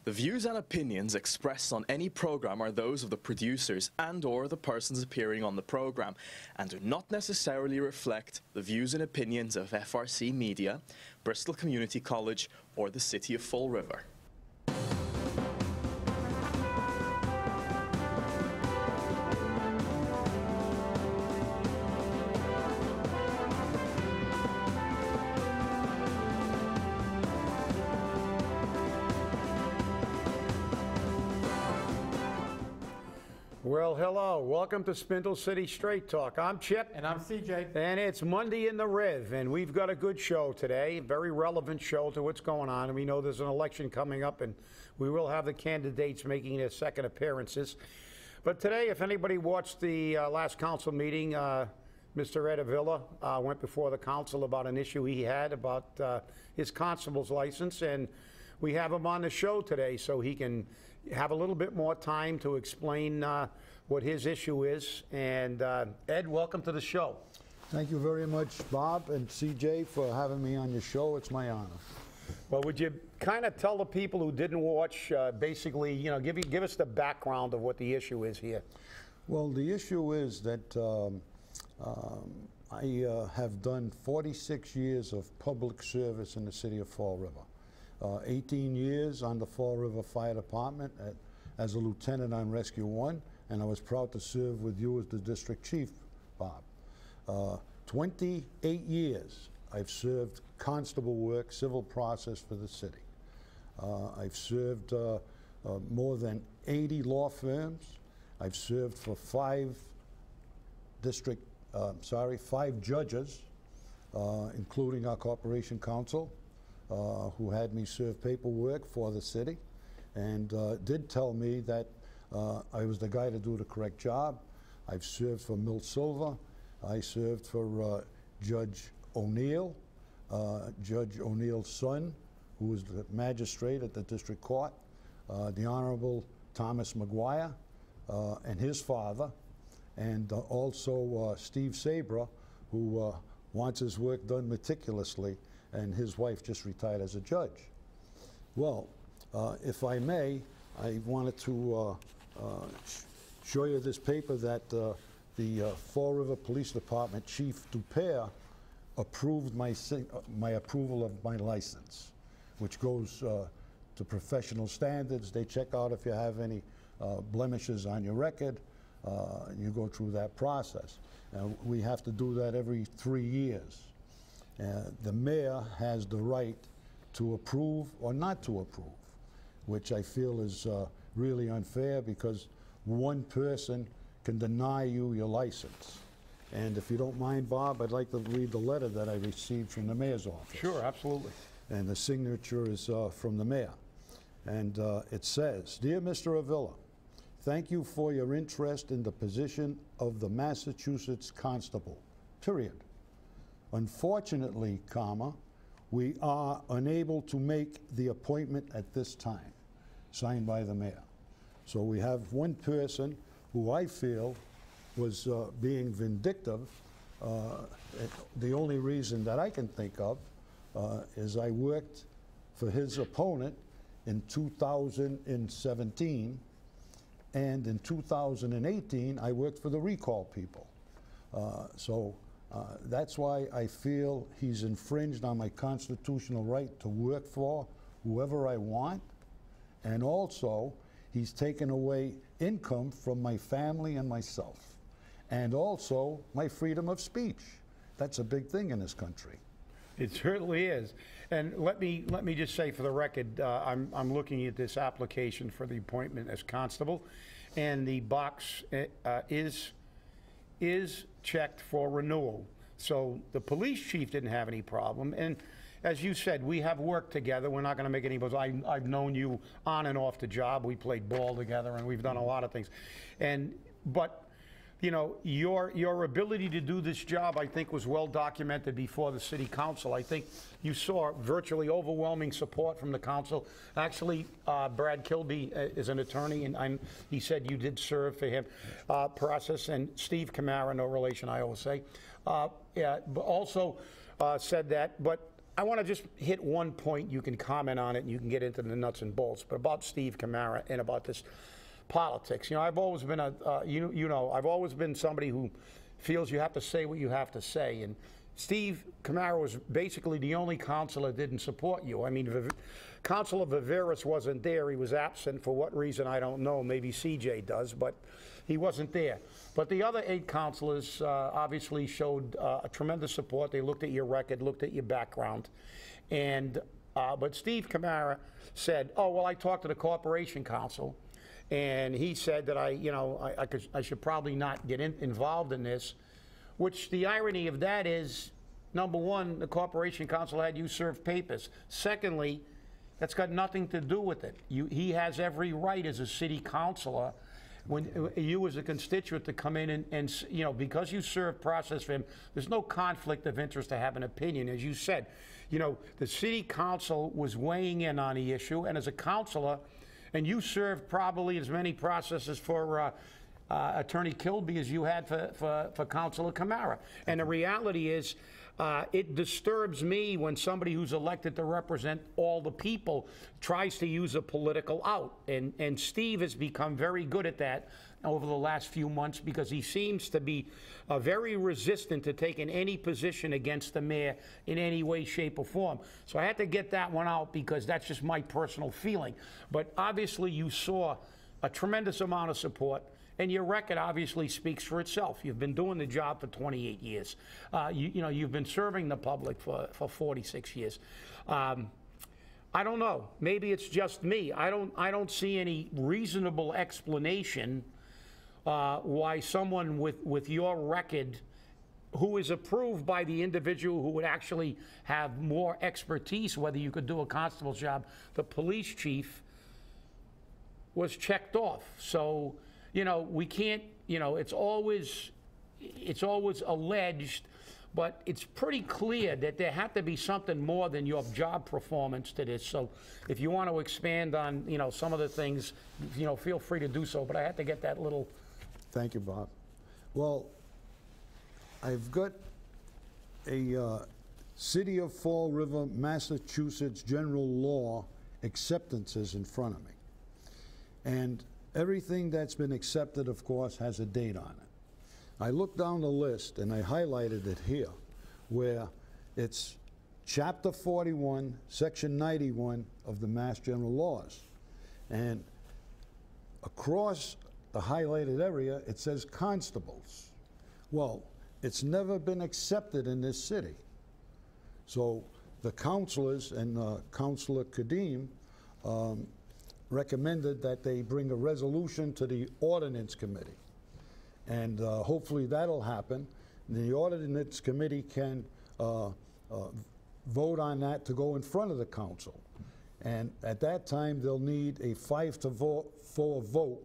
The views and opinions expressed on any program are those of the producers and/or the persons appearing on the program and do not necessarily reflect the views and opinions of FRC Media, Bristol Community College, or the City of Fall River. Well, hello. Welcome to Spindle City Straight Talk. I'm Chip. And I'm CJ. And it's Monday in the Rev, and we've got a good show today, very relevant show to what's going on. And we know there's an election coming up, and we will have the candidates making their second appearances. But today, if anybody watched the last council meeting, Mr. Eddie Avilla went before the council about an issue he had about his constable's license, and we have him on the show today so he can have a little bit more time to explain what his issue is. And Ed, welcome to the show. Thank you very much, Bob and CJ, for having me on your show. It's my honor. Well, would you kind of tell the people who didn't watch, basically, you know, give us the background of what the issue is here? Well, the issue is that I have done 46 years of public service in the city of Fall River. 18 years on the Fall River Fire Department as a lieutenant on Rescue 1, and I was proud to serve with you as the district chief, Bob. 28 years I've served constable work, civil process for the city. I've served more than 80 law firms. I've served for five judges, including our corporation counsel, who had me serve paperwork for the city, and did tell me that I was the guy to do the correct job. I've served for Milt Silva. I served for Judge O'Neill, Judge O'Neill's son, who was the magistrate at the district court, the Honorable Thomas McGuire, and his father, and also Steve Sabra, who wants his work done meticulously, and his wife just retired as a judge. Well, if I may, I wanted to show you this paper that the Fall River Police Department Chief Dupere approved my approval of my license, which goes to professional standards. They check out if you have any blemishes on your record. You go through that process. We have to do that every 3 years. The mayor has the right to approve or not to approve, which I feel is really unfair because one person can deny you your license. And if you don't mind, Bob, I'd like to read the letter that I received from the mayor's office. Sure, absolutely. And the signature is from the mayor. And it says, "Dear Mr. Avilla, thank you for your interest in the position of the Massachusetts Constable, period. Unfortunately, we are unable to make the appointment at this time." Signed by the mayor. So we have one person who I feel was being vindictive. The only reason that I can think of is I worked for his opponent in 2017, and in 2018 I worked for the recall people. That's why I feel he's infringed on my constitutional right to work for whoever I want, and also he's taken away income from my family and myself, and also my freedom of speech. That's a big thing in this country. It certainly is. And let me just say for the record, I'm looking at this application for the appointment as constable, and the box is checked for renewal. So the police chief didn't have any problem. And as you said, we have worked together. We're not going to make any bones. I've known you on and off the job. We played ball together, and we've done a lot of things. But you know, your ability to do this job, I think, was well documented before the city council. I think you saw virtually overwhelming support from the council. Actually, Brad Kilby is an attorney, and he said you did serve for him process, and Steve Camara, no relation, I always say, also said that. But I want to just hit one point. You can comment on it, and you can get into the nuts and bolts. But about Steve Camara and about this politics. You know, I've always been I've always been somebody who feels you have to say what you have to say. And Steve Camara was basically the only councilor that didn't support you. I mean, Councilor Viveris wasn't there. He was absent for what reason, I don't know. Maybe CJ does, but he wasn't there. But the other 8 councilors obviously showed a tremendous support. They looked at your record, looked at your background. And but Steve Camara said, oh, well, I talked to the Corporation Council, and he said that I should probably not get involved in this, which the irony of that is, number one, the Corporation Council had you serve papers. Secondly, that's got nothing to do with it. He has every right as a city councilor, when you as a constituent, to come in and you know, because you serve process for him, there's no conflict of interest to have an opinion. As you said, you know, the city council was weighing in on the issue, and as a councilor, and you served probably as many processes for Attorney Kilby as you had for Councilor Camara. And the reality is, it disturbs me when somebody who's elected to represent all the people tries to use a political out. And Steve has become very good at that over the last few months, because he seems to be very resistant to taking any position against the mayor in any way, shape, or form. So I had to get that one out, because that's just my personal feeling. But obviously you saw a tremendous amount of support, and your record obviously speaks for itself. You've been doing the job for 28 years. You know, you've been serving the public for 46 years. I don't know. Maybe it's just me. I don't see any reasonable explanation why someone with your record, who is approved by the individual who would actually have more expertise, whether you could do a constable's job, the police chief, was checked off. So, you know, we can't, you know, it's always alleged, but it's pretty clear that there had to be something more than your job performance to this. So if you want to expand on, you know, some of the things, you know, feel free to do so, but I had to get that little. Thank you, Bob. Well, I've got a City of Fall River, Massachusetts general law acceptances in front of me. And everything that's been accepted, of course, has a date on it. I looked down the list, and I highlighted it here, where it's Chapter 41, Section 91 of the Mass General Laws. And across the highlighted area, it says constables. Well, it's never been accepted in this city. So the councilors and Councilor Kadim recommended that they bring a resolution to the Ordinance Committee. And hopefully that'll happen. The Ordinance Committee can vote on that to go in front of the council. And at that time, they'll need a 5-4 vote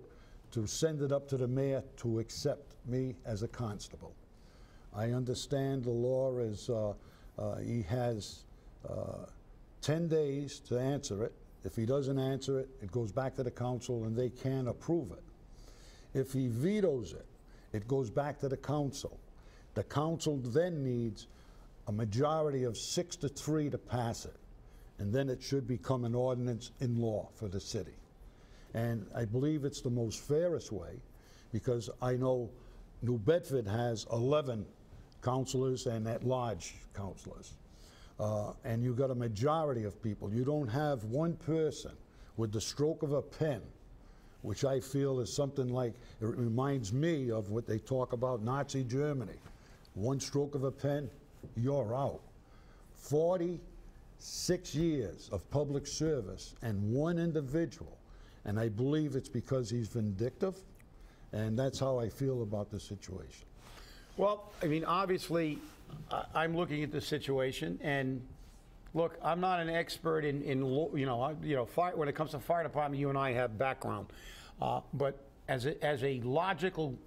to send it up to the mayor to accept me as a constable. I understand the law is he has 10 days to answer it. If he doesn't answer it, it goes back to the council and they can approve it. If he vetoes it, it goes back to the council. The council then needs a majority of 6-3 to pass it. And then it should become an ordinance in law for the city. And I believe it's the most fairest way, because I know New Bedford has 11 councilors and at-large councilors. And you've got a majority of people. You don't have one person with the stroke of a pen, which I feel is something like, it reminds me of what they talk about Nazi Germany. One stroke of a pen, you're out. 46 years of public service and one individual. And I believe it's because he's vindictive, and that's how I feel about the situation. Well, I mean, obviously, I'm looking at the situation, and look, I'm not an expert in fire. When it comes to fire department, you and I have background, but as a logical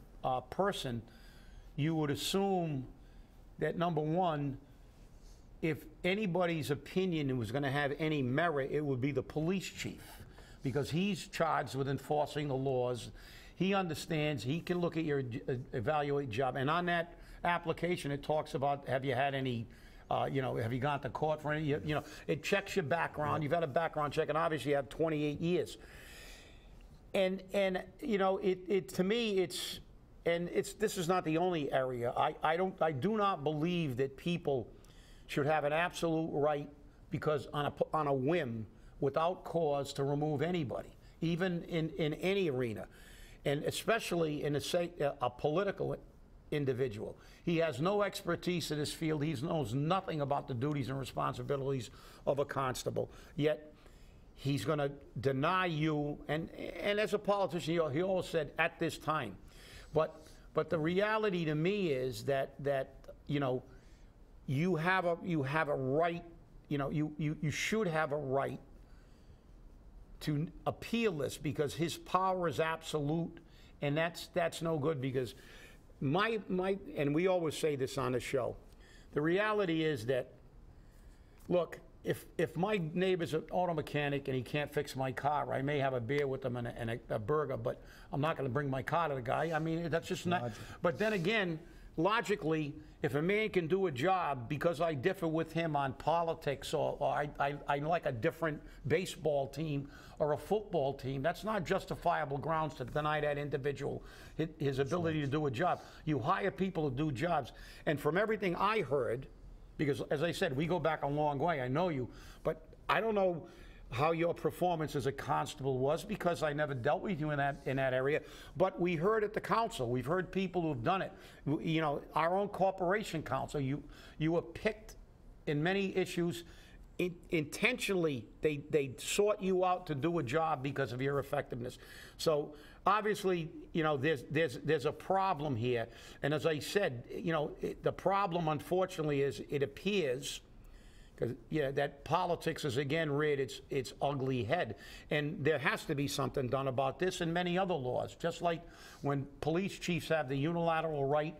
person, you would assume that, number one, if anybody's opinion was going to have any merit, it would be the police chief, because he's charged with enforcing the laws. He understands, he can look at your evaluate job. And on that application, it talks about, have you had any You know, have you gone to court for any? You know, it checks your background. You've had a background check, and obviously you have 28 years. And you know, to me, this is not the only area. I do not believe that people should have an absolute right, because on a whim, without cause, to remove anybody, even in any arena, and especially in a political individual. He has no expertise in this field. He knows nothing about the duties and responsibilities of a constable. Yet he's going to deny you, and as a politician, he always said, at this time. But the reality to me is that you know, you have a right, you know, you should have a right to appeal this, because his power is absolute, and that's no good, because and we always say this on the show, the reality is that, look, if my neighbor's an auto mechanic and he can't fix my car, I may have a beer with him and a burger, but I'm not going to bring my car to the guy. I mean, that's just not. But then again, logically, if a man can do a job because I differ with him on politics, or I like a different baseball team or a football team, that's not justifiable grounds to deny that individual his ability to do a job. You hire people to do jobs. And from everything I heard, because as I said, we go back a long way, I know you, but I don't know how your performance as a constable was, because I never dealt with you in that area. But we heard at the council, we've heard people who've done it. You know, our own corporation council, you were picked in many issues. Intentionally, they sought you out to do a job because of your effectiveness. So obviously, you know, there's a problem here. And as I said, you know, the problem, unfortunately, is it appears, because that politics has again reared its ugly head, and there has to be something done about this and many other laws. Just like when police chiefs have the unilateral right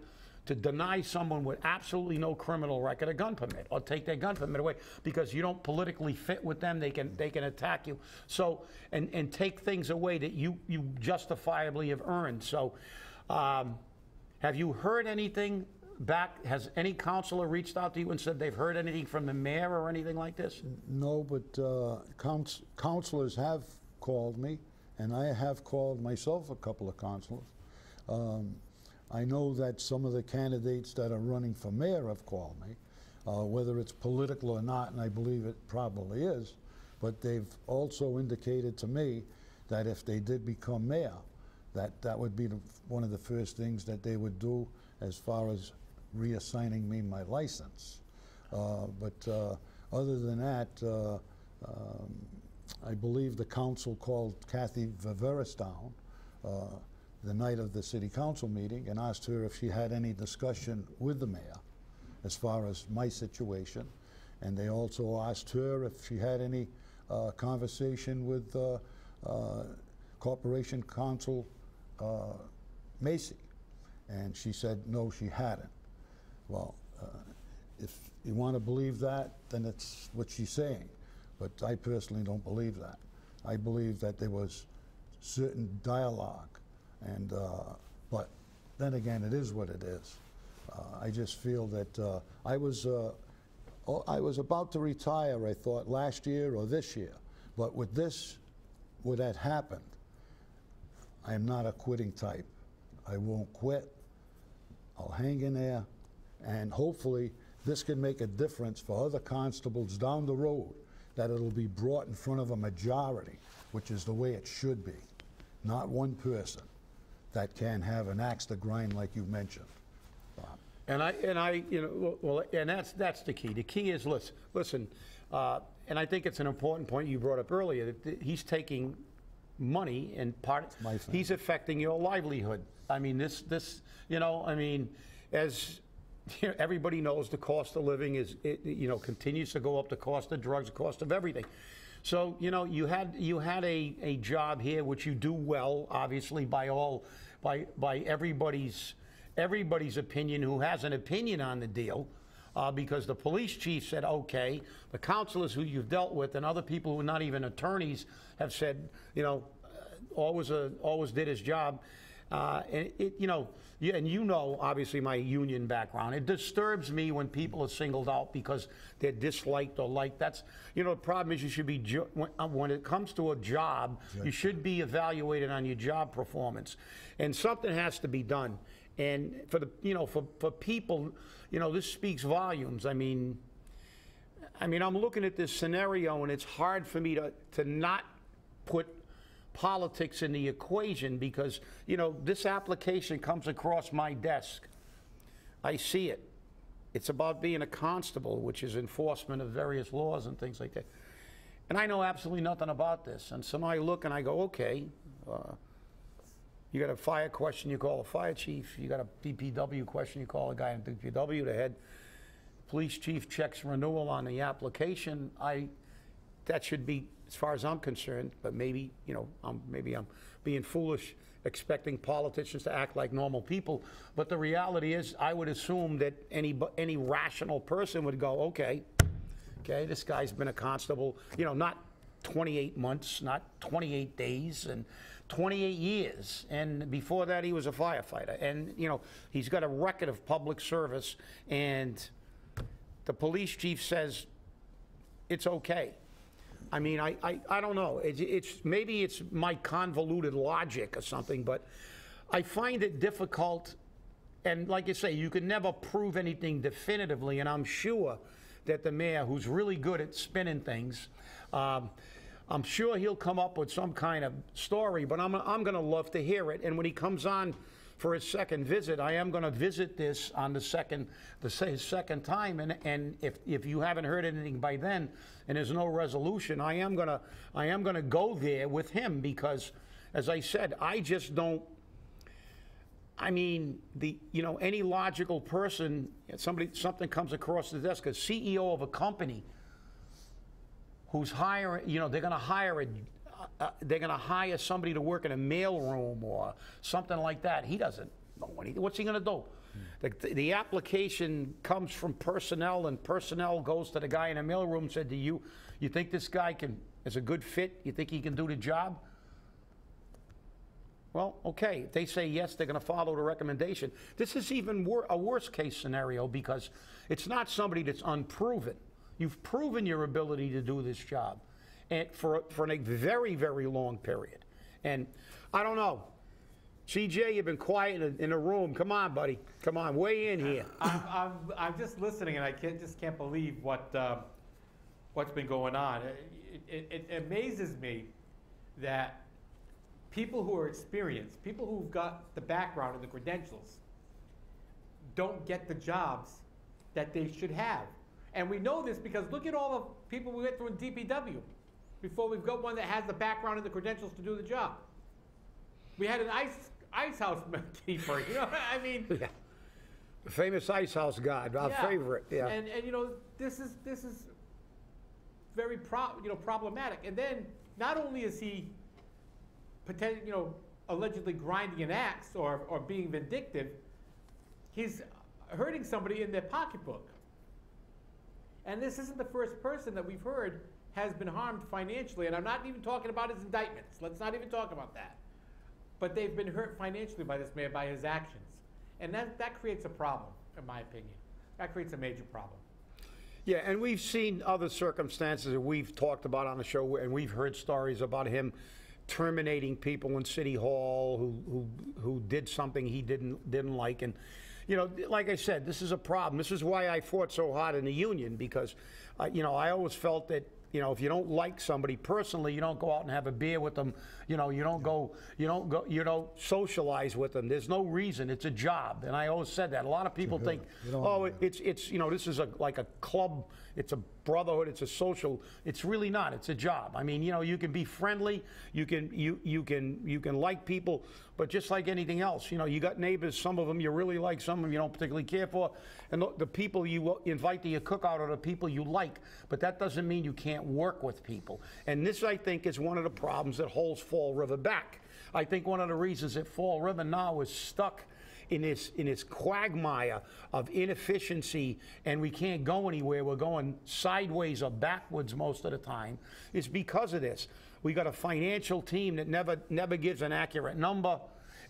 to deny someone with absolutely no criminal record a gun permit, or take their gun permit away because you don't politically fit with them, they can attack you. So and take things away that you justifiably have earned. So have you heard anything back? Has any counselor reached out to you and said they've heard anything from the mayor or anything like this? No, but counselors have called me, and I have called myself a couple of counselors. I know that some of the candidates that are running for mayor have called me, whether it's political or not, and I believe it probably is, but they've also indicated to me that if they did become mayor, that would be one of the first things that they would do as far as reassigning me my license. But other than that, I believe the council called Kathy Viveris down the night of the city council meeting and asked her if she had any discussion with the mayor as far as my situation. And they also asked her if she had any conversation with Corporation Counsel Macy. And she said, no, she hadn't. Well, if you want to believe that, then it's what she's saying. But I personally don't believe that. I believe that there was certain dialogue, and but then again, it is what it is. I just feel that I was about to retire, I thought, last year or this year. But with this, what had happened, I am not a quitting type. I won't quit. I'll hang in there, and hopefully this can make a difference for other constables down the road, that it'll be brought in front of a majority, which is the way it should be. Not one person that can have an axe to grind like you mentioned, Bob. And I, you know, well, and that's the key. The key is, listen, and I think it's an important point you brought up earlier, that he's taking money and he's affecting your livelihood. I mean, this, you know, I mean, as you know, everybody knows, the cost of living is, you know, continues to go up. The cost of drugs, the cost of everything. So, you know, you had a job here which you do well, obviously, by everybody's opinion who has an opinion on the deal, because the police chief said okay, the counselors who you've dealt with and other people who are not even attorneys have said, you know, always did his job. And you know, obviously my union background. It disturbs me when people are singled out because they're disliked or liked. That's, the problem is you should be, when it comes to a job, you should be evaluated on your job performance. And something has to be done. And for the, for people, this speaks volumes. I mean, I'm looking at this scenario and it's hard for me to not put politics in the equation because, this application comes across my desk. I see it. It's about being a constable, which is enforcement of various laws and things like that. And I know absolutely nothing about this. And so I look and I go, okay, you got a fire question, you call a fire chief. You got a DPW question, you call a guy in DPW. The head police chief checks renewal on the application. That should be, as far as I'm concerned, but maybe, maybe I'm being foolish expecting politicians to act like normal people. But the reality is, I would assume that any rational person would go, okay, this guy's been a constable, not 28 months, not 28 days, and 28 years. And before that, he was a firefighter. And, he's got a record of public service. And the police chief says it's okay. I mean, I don't know. Maybe it's my convoluted logic or something, but I find it difficult. And like you say, you can never prove anything definitively. And I'm sure that the mayor, who's really good at spinning things, I'm sure he'll come up with some kind of story. But I'm going to love to hear it. And when he comes on for his second visit, I am going to visit this on his second time. And if you haven't heard anything by then, and there's no resolution, I am gonna go there with him because, as I said, I just don't. I mean, any logical person, something comes across the desk, a CEO of a company who's hiring, they're gonna hire somebody to work in a mailroom or something like that. He doesn't know anything. What's he going to do? The application comes from personnel, and personnel goes to the guy in the mailroom and said, you think this guy is a good fit? You think he can do the job? Well, okay. If they say yes, they're going to follow the recommendation. This is even a worse case scenario because it's not somebody that's unproven. You've proven your ability to do this job. And for a very, very long period. And I don't know. CJ, you've been quiet in the room. Come on, buddy. Come on, weigh in here. I'm just listening, and I just can't believe what's been going on. It amazes me that people who are experienced, people who've got the background and the credentials, don't get the jobs that they should have. And we know this because look at all the people we went through in DPW before we've got one that has the background and the credentials to do the job. We had an ice house keeper, I mean. Yeah. The famous ice house guy, our favorite. Yeah. And this is very problematic. And then not only is he allegedly grinding an axe or being vindictive, he's hurting somebody in their pocketbook. And this isn't the first person that we've heard has been harmed financially, and I'm not even talking about his indictments. Let's not even talk about that. But they've been hurt financially by this mayor, by his actions. And that creates a problem, in my opinion. That creates a major problem. Yeah, and we've seen other circumstances that we've talked about on the show, and we've heard stories about him terminating people in City Hall who did something he didn't like. And like I said, this is a problem. This is why I fought so hard in the union, because I always felt that if you don't like somebody personally, you don't go out and have a beer with them. You don't socialize with them. There's no reason. It's a job, and I always said that. A lot of people think, it's this is like a club. It's a brotherhood. It's a social. It's really not. It's a job. I mean, you can be friendly. You can like people, but just like anything else, you got neighbors. Some of them you really like. Some of them you don't particularly care for. And the people you invite to your cookout are the people you like. But that doesn't mean you can't work with people. And this, I think, is one of the problems that holds Fall River back. I think one of the reasons that Fall River now is stuck in its quagmire of inefficiency, and we can't go anywhere. We're going sideways or backwards most of the time. Is because of this. We got a financial team that never gives an accurate number,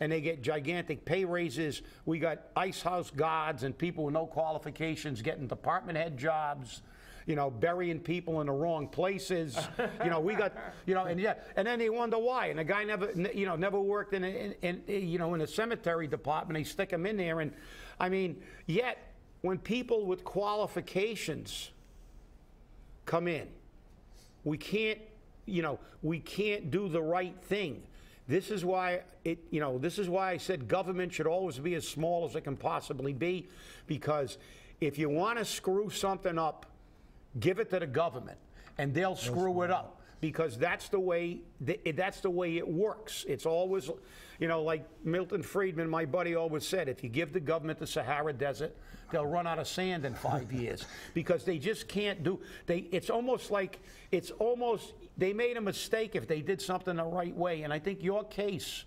and they get gigantic pay raises. We got ice house guards and people with no qualifications getting department head jobs, you know, burying people in the wrong places. You know, we got, you know, and then they wonder why. And the guy never worked in a cemetery department. They stick him in there, and I mean, yet when people with qualifications come in, we can't do the right thing. This is why I said government should always be as small as it can possibly be, because if you want to screw something up, give it to the government, and they'll screw it up, because that's the way it works. It's always, you know, like Milton Friedman, my buddy, always said, if you give the government the Sahara Desert, they'll run out of sand in 5 years, because they just can't do. It's almost they made a mistake if they did something the right way, and I think your case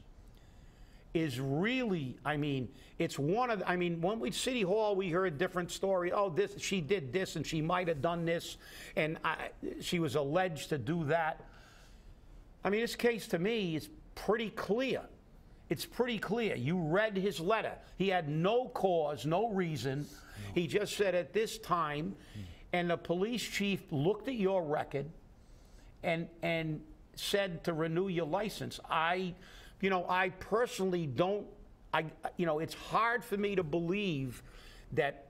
is really, I mean, it's one of, I mean, when we City Hall, we heard different stories. Oh, she did this, and she might have done this, and she was alleged to do that. I mean, this case to me is pretty clear. It's pretty clear. You read his letter. He had no cause, no reason. No. He just said at this time, and the police chief looked at your record and said to renew your license. I personally don't. It's hard for me to believe that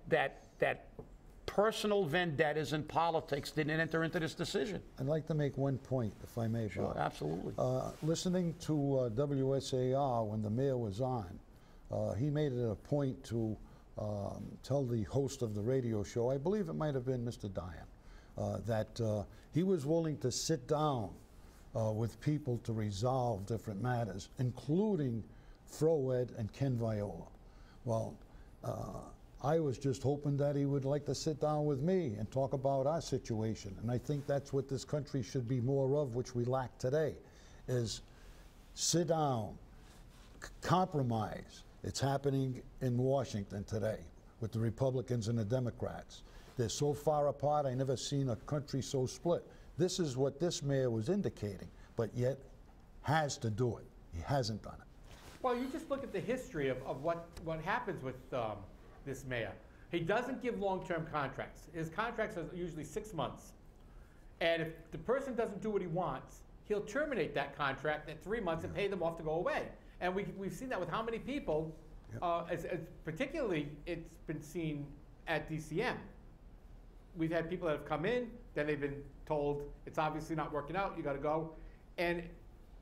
personal vendettas and politics didn't enter into this decision. I'd like to make one point, if I may, Bob. Sure, absolutely. Listening to WSAR when the mayor was on, he made it a point to tell the host of the radio show, I believe it might have been Mr. Diane, that he was willing to sit down with people to resolve different matters, including Froed and Ken Viola. Well, I was just hoping that he would like to sit down with me and talk about our situation. And I think that's what this country should be more of, which we lack today, is sit down, compromise. It's happening in Washington today with the Republicans and the Democrats. They're so far apart, I never seen a country so split. This is what this mayor was indicating, but yet has to do it. He hasn't done it. Well, you just look at the history of what happens with this mayor. He doesn't give long-term contracts. His contracts are usually 6 months. And if the person doesn't do what he wants, he'll terminate that contract at 3 months and pay them off to go away. And we've seen that with how many people, as particularly it's been seen at DCM. We've had people that have come in, then they've been told it's obviously not working out, you got to go. And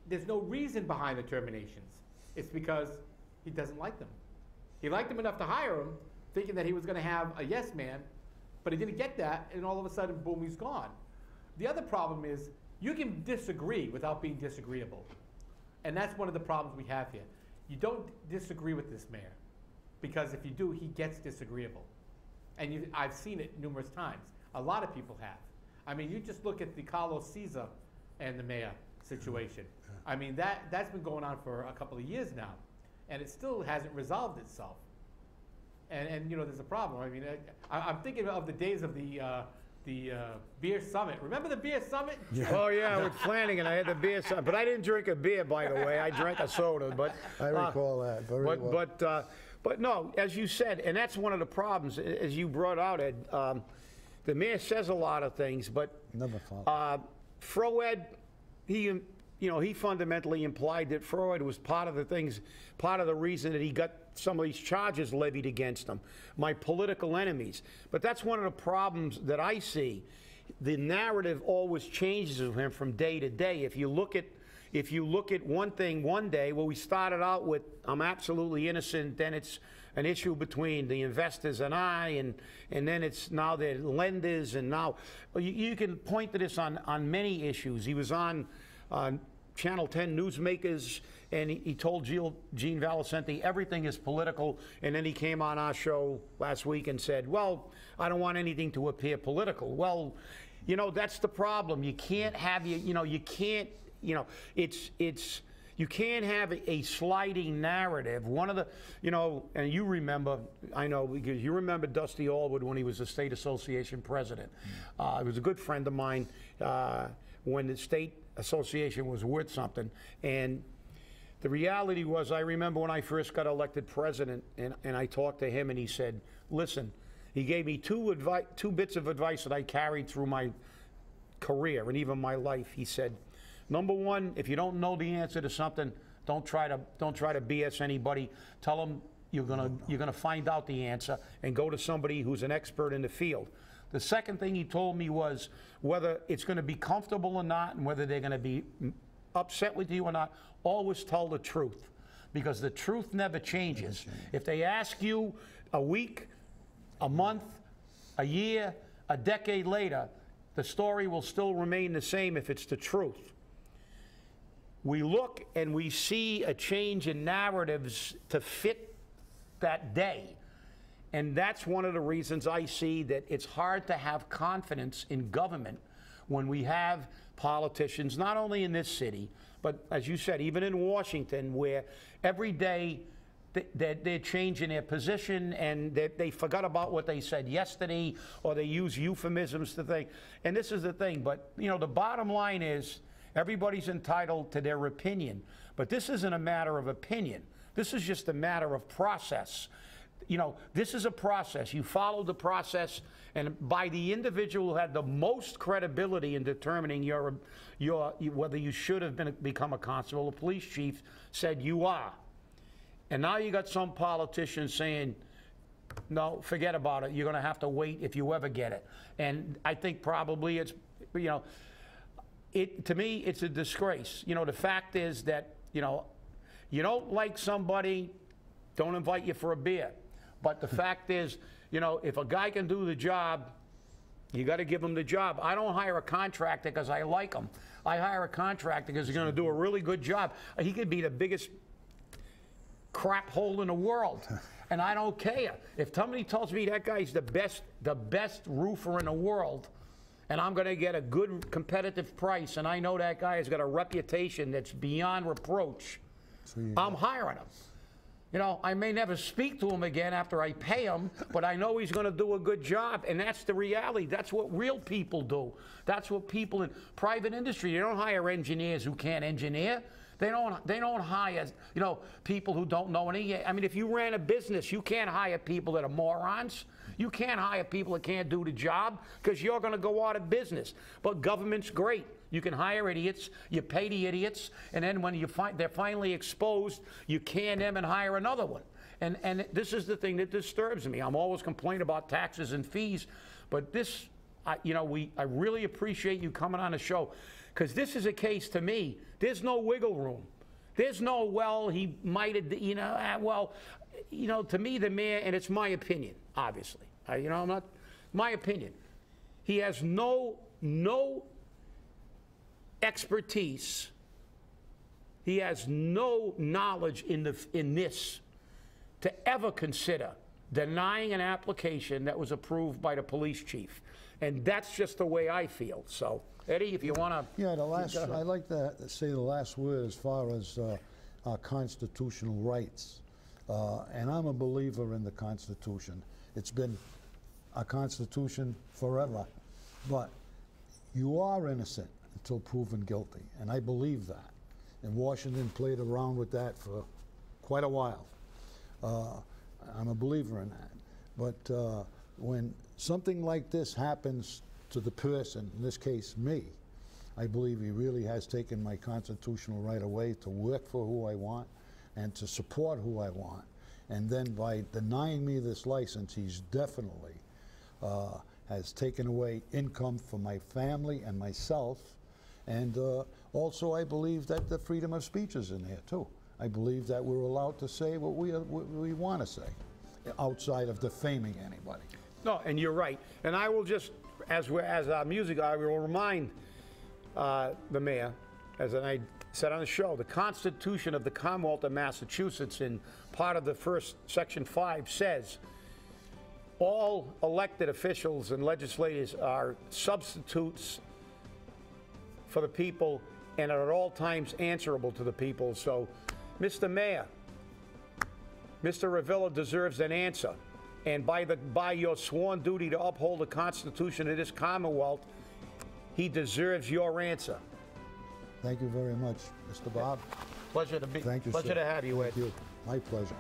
there's no reason behind the terminations. It's because he doesn't like them. He liked them enough to hire him, thinking that he was going to have a yes man, but he didn't get that, and all of a sudden, boom, he's gone. The other problem is you can disagree without being disagreeable. And that's one of the problems we have here. You don't disagree with this mayor, because if you do, he gets disagreeable. And I've seen it numerous times. A lot of people have. I mean, you just look at the Carlos Caesar and the mayor situation. I mean, that's been going on for a couple of years now, and it still hasn't resolved itself. And you know, there's a problem. I mean, I'm thinking of the days of the beer summit. Remember the beer summit? Yeah. Oh yeah, with Flanagan, I had the beer summit, but I didn't drink a beer, by the way. I drank a soda. But I recall that very well. But no, as you said, and that's one of the problems, as you brought out, Ed. The mayor says a lot of things, but never follow. Froed, he fundamentally implied that Froed was part of the reason that he got some of these charges levied against him, my political enemies. But that's one of the problems that I see. The narrative always changes with him from day to day. If you look at one thing one day, well, we started out with, I'm absolutely innocent, then it's an issue between the investors and and then it's now the lenders, and now you can point to this on many issues. He was on Channel 10 Newsmakers, and he told Gene Valicenti everything is political, and then he came on our show last week and said, well, I don't want anything to appear political. Well, that's the problem. You can't have, you can't have a sliding narrative. One of the, and you remember, I know, because you remember Dusty Allwood when he was the State Association president. He was a good friend of mine when the State Association was worth something. And The reality was, I remember when I first got elected president, and I talked to him, and he said, listen, he gave me two bits of advice that I carried through my career and even my life. He said, number one, if you don't know the answer to something, don't try to BS anybody. Tell them you're gonna find out the answer and go to somebody who's an expert in the field. The second thing he told me was whether it's going to be comfortable or not, and whether they're going to be upset with you or not, always tell the truth, because the truth never changes. If they ask you a week, a month, a year, a decade later, the story will still remain the same if it's the truth. We look and we see a change in narratives to fit that day. And that's one of the reasons I see that it's hard to have confidence in government when we have politicians, not only in this city, but as you said, even in Washington, where every day they're changing their position, and they forgot about what they said yesterday, or they use euphemisms to think. And this is the thing, but you know, the bottom line is everybody's entitled to their opinion. But this isn't a matter of opinion. This is just a matter of process. You know, this is a process. You follow the process, and by the individual who had the most credibility in determining whether you should have become a constable, a police chief said you are. And now you got some politicians saying, no, forget about it. You're going to have to wait if you ever get it. And I think probably it's, you know, to me, it's a disgrace. You know, the fact is that, you know, you don't like somebody, don't invite you for a beer. But the fact is, you know, if a guy can do the job, you got to give him the job. I don't hire a contractor because I like him. I hire a contractor because he's going to do a really good job. He could be the biggest crap hole in the world, and I don't care. If somebody tells me that guy's the best roofer in the world, and I'm going to get a good competitive price, and I know that guy has got a reputation that's beyond reproach, I'm hiring him. You know, I may never speak to him again after I pay him, but I know he's going to do a good job, and that's the reality. That's what real people do. That's what people in private industry, they don't hire engineers who can't engineer. They don't hire, you know, people who don't know any. I mean, if you ran a business, you can't hire people that are morons. You can't hire people that can't do the job, because you're going to go out of business. But government's great. You can hire idiots, you pay the idiots, and then when they're finally exposed, you can them and hire another one. And this is the thing that disturbs me. I'm always complaining about taxes and fees, but this, you know, I really appreciate you coming on the show, because this is a case, to me, there's no wiggle room. There's no, well, he might have, you know, well, you know, to me, the mayor, and it's my opinion, obviously. You know, I'm not, my opinion. He has no expertise. He has no knowledge in this to ever consider denying an application that was approved by the police chief. And that's just the way I feel. So, Eddie, if you want to... Yeah, I'd like to say the last word as far as our constitutional rights. And I'm a believer in the Constitution. It's been a Constitution forever. But you are innocent until proven guilty, and I believe that. And Washington played around with that for quite a while. I'm a believer in that. But when something like this happens to the person, in this case me, I believe he really has taken my constitutional right away to work for who I want and to support who I want. And then by denying me this license, he's definitely has taken away income for my family and myself. And also I believe that the freedom of speech is in there too. I believe that we're allowed to say what we want to say outside of defaming anybody. No, and you're right. And I will just, as our music, I will remind the mayor, as I said on the show, the Constitution of the Commonwealth of Massachusetts, in part of the first Section 5, says all elected officials and legislators are substitutes for the people and are at all times answerable to the people. So, Mr. Mayor, Mr. Avilla deserves an answer. And by your sworn duty to uphold the Constitution of this Commonwealth, he deserves your answer. Thank you very much, Mr. Bob. Pleasure to be. Thank you, Pleasure sir. to have you, Ed. Thank you. My pleasure.